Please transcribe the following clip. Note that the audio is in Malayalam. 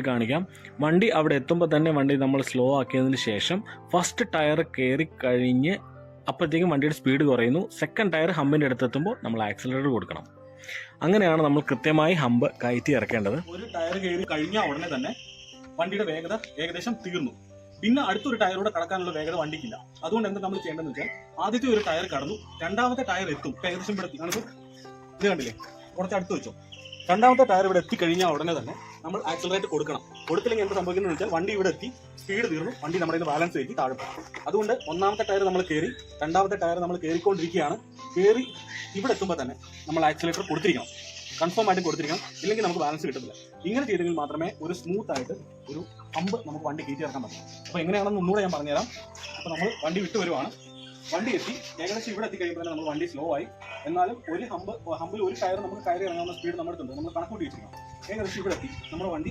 കാണിക്കാം. വണ്ടി അവിടെ എത്തുമ്പോൾ തന്നെ വണ്ടി നമ്മൾ സ്ലോ ആക്കിയതിന് ശേഷം ഫസ്റ്റ് ടയർ കയറി കഴിഞ്ഞ് അപ്പോഴത്തേക്കും വണ്ടിയുടെ സ്പീഡ് കുറയുന്നു. സെക്കൻഡ് ടയർ ഹമ്പിൻ്റെ അടുത്തെത്തുമ്പോൾ നമ്മൾ ആക്സിലറേറ്റർ കൊടുക്കണം. അങ്ങനെയാണ് നമ്മൾ കൃത്യമായി ഹമ്പ് കയറ്റി ഇറക്കേണ്ടത്. ഒരു ടയർ കയറി കഴിഞ്ഞ ഉടനെ തന്നെ വണ്ടിയുടെ വേഗത ഏകദേശം തീർന്നു. പിന്നെ അടുത്തൊരു ടയറോടെ കടക്കാനുള്ള വേഗത വണ്ടിക്കില്ല. അതുകൊണ്ട് എന്താ നമ്മൾ ചെയ്യേണ്ടതെന്ന് വെച്ചാൽ ആദ്യത്തെ ഒരു ടയർ കടന്നു, രണ്ടാമത്തെ ടയർ എത്തും. ഏകദേശം ഇവിടെ ഇത് കണ്ടില്ലേ, കുറച്ച് അടുത്ത് വെച്ചോ. രണ്ടാമത്തെ ടയർ ഇവിടെ എത്തിക്കഴിഞ്ഞാൽ ഉടനെ തന്നെ നമ്മൾ ആക്സിലറേറ്റ് കൊടുക്കണം. കൊടുത്തില്ലെങ്കിൽ എന്ത് സംഭവിക്കുന്നത് വെച്ചാൽ വണ്ടി ഇവിടെ എത്തി, സ്പീഡ് തീർന്നു, വണ്ടി നമ്മുടെ ഇത് ബാലൻസ് ചെയ്ത് താഴെ പോകും. അതുകൊണ്ട് ഒന്നാമത്തെ ടയർ നമ്മൾ കയറി, രണ്ടാമത്തെ ടയർ നമ്മൾ കയറിക്കൊണ്ടിരിക്കുകയാണ്. കയറി ഇവിടെ എത്തുമ്പോൾ തന്നെ നമ്മൾ ആക്സിലറേറ്റർ കൊടുത്തിരിക്കണം, കൺഫേം ആയിട്ട് കൊടുത്തിരിക്കണം. ഇല്ലെങ്കിൽ നമുക്ക് ബാലൻസ് കിട്ടത്തില്ല. ഇങ്ങനെ ചെയ്തെങ്കിൽ മാത്രമേ ഒരു സ്മൂത്ത് ആയിട്ട് ഒരു ഹമ്പ് നമുക്ക് വണ്ടി കയറ്റി ഇറക്കാൻ പറ്റും. അപ്പോൾ എങ്ങനെയാണെന്ന് ഒന്നുകൂടെ ഞാൻ പറഞ്ഞുതരാം. അപ്പോൾ നമ്മൾ വണ്ടി വിട്ടു വരുവാണ്. വണ്ടി എത്തി, ഏകദേശം ഇവിടെ എത്തിക്കഴിയുമ്പോൾ തന്നെ നമ്മൾ വണ്ടി സ്ലോ ആയി. എന്നാലും ഒരു ഹമ്പിൽ ഒരു ടയർ നമുക്ക് കയറി ഇറങ്ങാവുന്ന സ്പീഡ് നമ്മുടെ അടുത്തുണ്ട്. നമ്മൾ കണക്കൂട്ടി വെച്ചിരിക്കണം. ഏകദേശം ഇവിടെ എത്തി നമ്മുടെ വണ്ടി